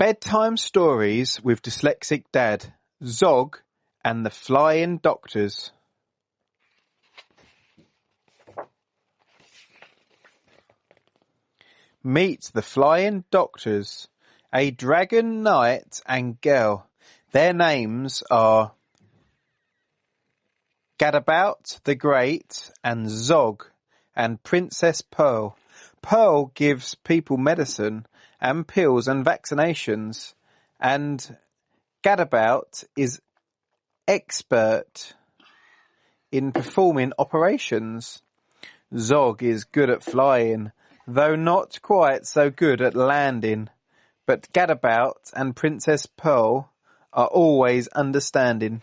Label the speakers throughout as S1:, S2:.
S1: Bedtime stories with Dyslexic Dad, Zog and the Flying Doctors. Meet the Flying Doctors, a dragon knight and girl. Their names are Gadabout the Great and Zog and Princess Pearl. Pearl gives people medicine and pills and vaccinations, and Gadabout is expert in performing operations. Zog is good at flying, though not quite so good at landing, but Gadabout and Princess Pearl are always understanding.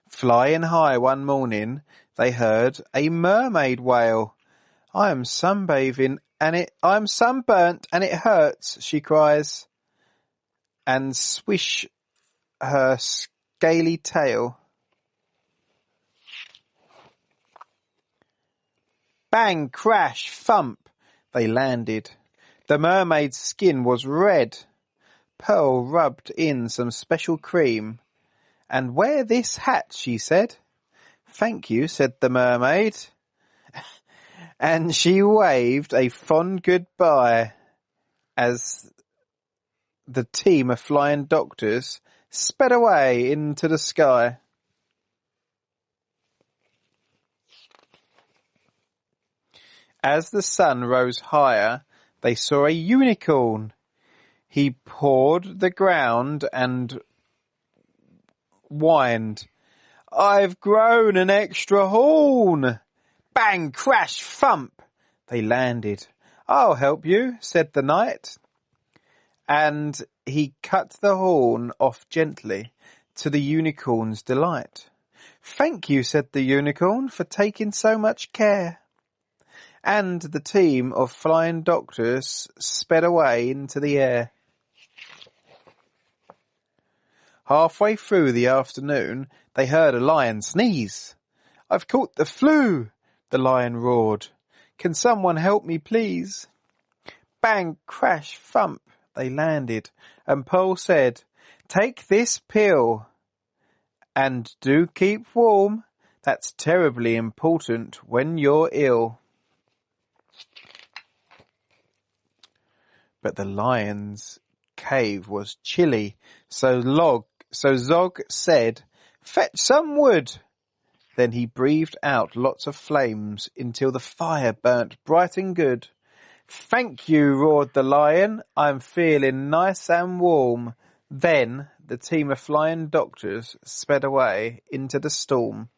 S1: Flying high one morning, they heard a mermaid wail. I'm sunburnt and it hurts, she cries, and swish her scaly tail. Bang, crash, thump, they landed. The mermaid's skin was red. Pearl rubbed in some special cream. And wear this hat, she said. Thank you, said the mermaid. And she waved a fond goodbye as the team of flying doctors sped away into the sky. As the sun rose higher, they saw a unicorn. He pawed the ground and whined, I've grown an extra horn. Bang, crash, thump, they landed. I'll help you, said the knight. And he cut the horn off gently, to the unicorn's delight. Thank you, said the unicorn, for taking so much care. And the team of flying doctors sped away into the air. Halfway through the afternoon, they heard a lion sneeze. I've caught the flu, the lion roared. Can someone help me, please? Bang, crash, thump, they landed, and Pearl said, Take this pill, and do keep warm. That's terribly important when you're ill. But the lion's cave was chilly, so Zog said, Fetch some wood. Then he breathed out lots of flames until the fire burnt bright and good. Thank you, roared the lion. I'm feeling nice and warm. Then the team of flying doctors sped away into the storm.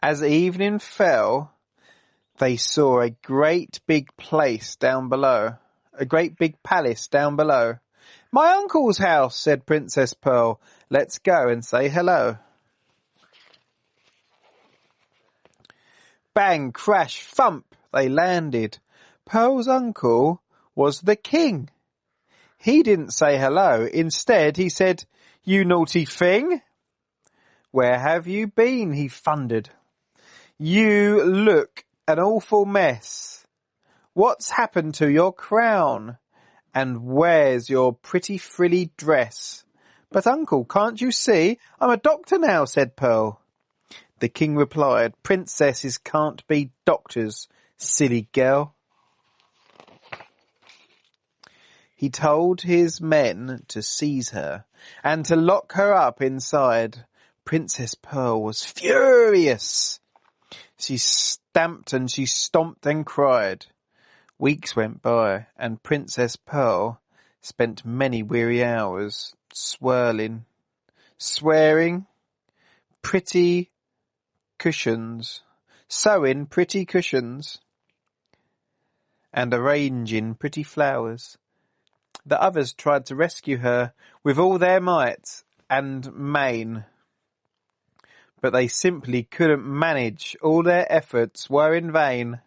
S1: As evening fell, they saw a great big palace down below. My uncle's house, said Princess Pearl. Let's go and say hello. Bang, crash, thump, they landed. Pearl's uncle was the king. He didn't say hello. Instead, he said, You naughty thing. Where have you been? He thundered. You look an awful mess. What's happened to your crown? And where's your pretty frilly dress? But uncle, can't you see? I'm a doctor now, said Pearl. The king replied, Princesses can't be doctors, silly girl. He told his men to seize her and to lock her up inside. Princess Pearl was furious. She stamped and she stomped and cried. Weeks went by, and Princess Pearl spent many weary hours swearing pretty cushions, sewing pretty cushions, and arranging pretty flowers. The others tried to rescue her with all their might and main, but they simply couldn't manage. All their efforts were in vain.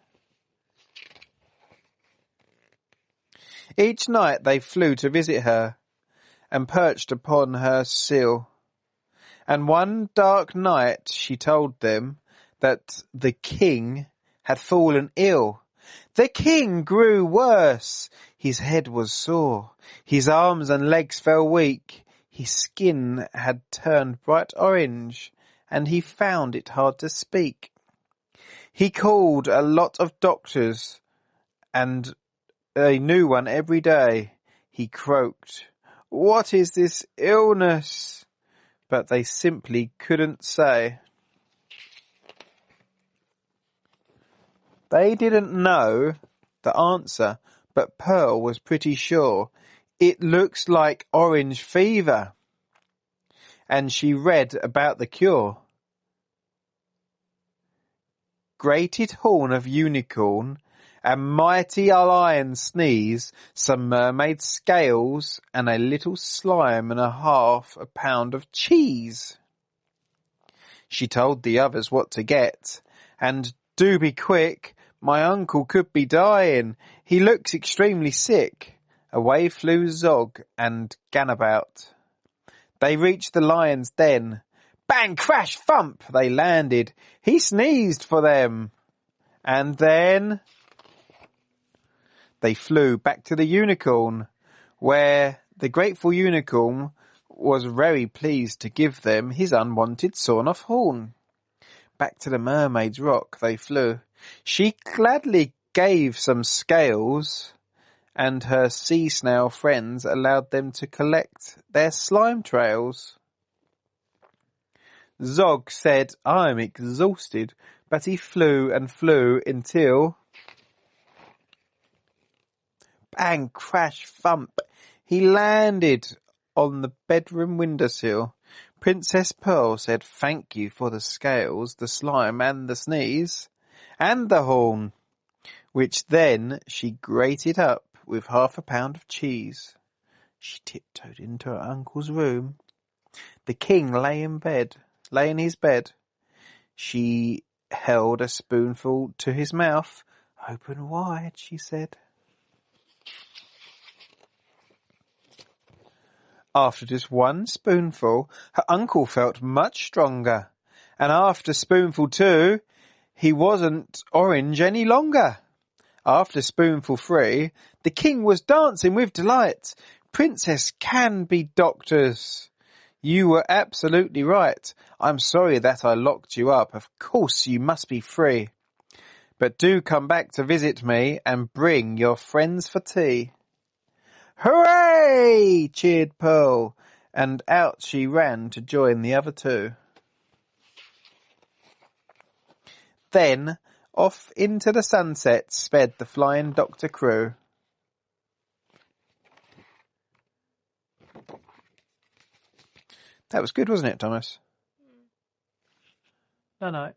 S1: Each night they flew to visit her and perched upon her sill. And one dark night she told them that the king had fallen ill. The king grew worse. His head was sore. His arms and legs fell weak. His skin had turned bright orange, and he found it hard to speak. He called a lot of doctors, and a new one every day. He croaked, "What is this illness?" But they simply couldn't say. They didn't know the answer, but Pearl was pretty sure. It looks like orange fever. And she read about the cure. Grated horn of unicorn, a mighty lion sneeze, some mermaid scales, and a little slime and a half a pound of cheese. She told the others what to get, and do be quick, my uncle could be dying. He looks extremely sick. Away flew Zog and Ganabout. They reached the lion's den. Bang, crash, thump, they landed. He sneezed for them. And then they flew back to the unicorn, where the grateful unicorn was very pleased to give them his unwanted sawn-off horn. Back to the mermaid's rock they flew. She gladly gave some scales, and her sea snail friends allowed them to collect their slime trails. Zog said, "I'm exhausted," but he flew and flew until... Bang, crash, thump, he landed on the bedroom windowsill. Princess Pearl said, "Thank you for the scales, the slime and the sneeze, and the horn," which then she grated up with half a pound of cheese. She tiptoed into her uncle's room. The king lay in his bed. She held a spoonful to his mouth. "Open wide," she said. After just one spoonful, her uncle felt much stronger. And after spoonful 2, he wasn't orange any longer. After spoonful 3, the king was dancing with delight. "Princess can be doctors. You were absolutely right. I'm sorry that I locked you up. Of course you must be free. But do come back to visit me and bring your friends for tea." "Hooray!" cheered Pearl, and out she ran to join the other two. Then off into the sunset sped the Flying Doctor crew. That was good, wasn't it, Thomas? No.